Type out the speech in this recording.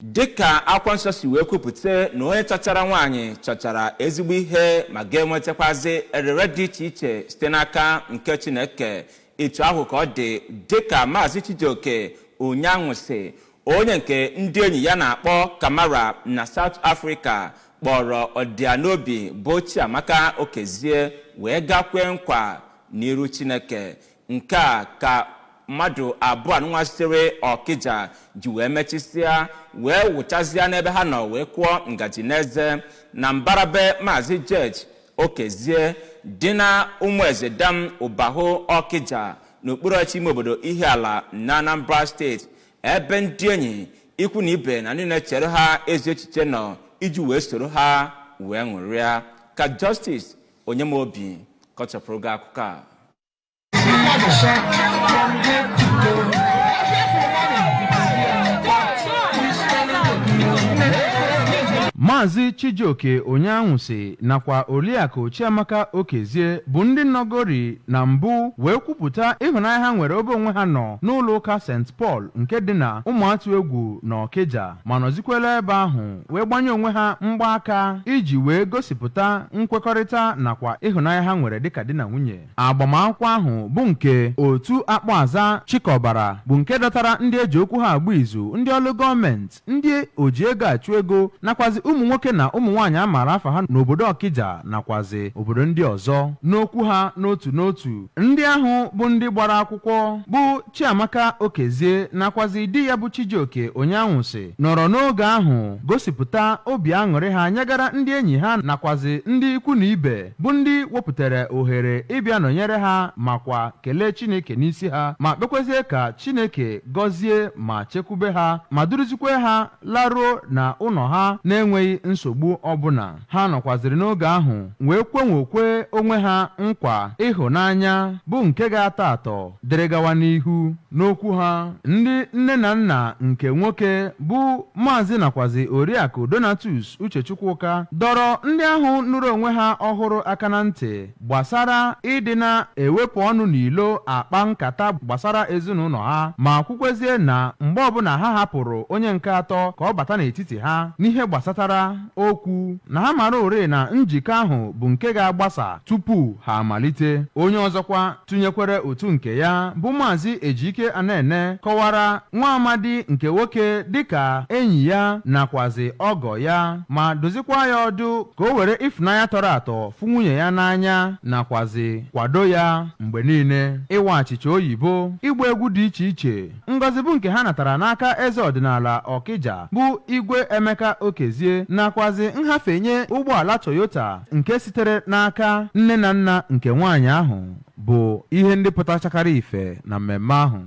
dịka akwụkwọ nsọ si wee kwupụta na onye chọchara nwaanyị chọchara ezigbo ihe ma ga-enwetakwazi erere dị iche iche site n'aka nke Chineke. Etu ahụ ka ọ dị dịka Maazị Chijioke Onyanwusi, onye nke ndị enyi ya na-akpọ Kamara na South Africa, kpọrọ ọdịanobi bụ Chiamaka Okezie wee gakwe nkwa n'iru Chineke. Nke a ka mmadụ abụọ nwa sitere Ọkịja ji wee mechisịa wee wụchazịa n'ebe ha nọ wee kwụọ ngaji n'eze na mbarabe Maazị George Okezie dị na Ụmụeze Dam Ụbahụ Ọkịja n'okpuru ọchịchị ime obodo Ihiala na Anambra steeti, ebe ndị enyi ikwu na ibe na ndị na-echere ha ezi echiche nọ iji wee soro ha wee ṅụrịa. Ka Justice Onyemobi kọchapụrụ gị akụkọ a. Maazị Chijioke Onyanwusi nakwa Oriakụ Chiamaka Okezie bụ ndị nọgori na mbụ wee kwupụta ịhụnanya ha nwere obe onwe ha nọ n'ụlọ ụka St. Paul nke dị na Ụmụatụ Egwu na Ọkịja, ma nọzikwela ebe ahụ wee gbanye onwe ha mgbaaka iji wee gosipụta nkwekọrịta nakwa ịhụnanya ha nwere dịka di na nwunye. Agbamakwụkwọ ahụ bụ nke otu Akpọaza chịkọbara bụ nke dọtara ndị eji okwu ha agba izu, ndị ọrụ gọọmenti, ndị oji ego achụ ego, nakwazi ụmụ nwoke na ụmụ nwaanyị amara afa ha n'obodo Ọkịja nakwazi obodo ndị ọzọ. N'okwu ha n'otu n'otu, ndị ahụ bụ ndị gbara akwụkwọ bụ Chiamaka Okezie nakwazi di ya bụ Chijioke Onyanwusi nọrọ n'oge ahụ gosipụta obi aṅụrị ha nyegara ndị enyi ha nakwazi ndị ikwu na ibe bụ ndị wepụtara ohere ịbịa nọnyere ha makwa kelee Chineke n'isi ha ma kpekwezie ka Chineke gọzie ma chekwube ha ma duruzikwe ha laruo na ụlọ ha na-enweghị nsogbu ọbụla. Ha nọkwaziri n'oge ahụ wee kwenwekwe onwe ha nkwa ịhụnanya bụ nke ga-atọ atọ dịrị gawa n'ihu. N'okwu ha, ndị nne na nna nke nwoke bụ Maazị nakwazi Oriakụ Donatus Uchechukwuka dọrọ ndị ahụ nụrụ onwe ha ọhụrụ aka na ntị gbasara ịdị na-ewepụ ọnụ n'ilo akpa nkata gbasara ezinụlọ ha ma kwukwezie na mgbe ọbụla ha hapụrụ onye nke atọ ka ọ bata n'etiti ha n'ihe gbasatara okwu na ha mara ore na njikọ ahụ bụ nke ga-agbasa tupu ha amalite. Onye ọzọkwa tụnyekwere otu nke ya bụ Maazị Ejike Anene kọwara nwa amadi nke nwoke dịka enyi ya nakwazi ọgọ ya ma dozikwa ya ọdụ ka o were ịfụnanya tọrọ atọ fụ nwunye ya n'anya nakwazi kwado ya mgbe niile. Ịwa achịcha oyibo, ịgba egwu dị iche iche, ngọzi bụ nke ha natara n'aka eze ọdịnala Ọkịja bụ Igwe Emeka Okezie nakwazi nhafenye ụgbọala Toyota nke sitere n'aka nne na nna nke nwaanyị ahụ bụ ihe ndị pụtachakara ife na mmemme ahụ.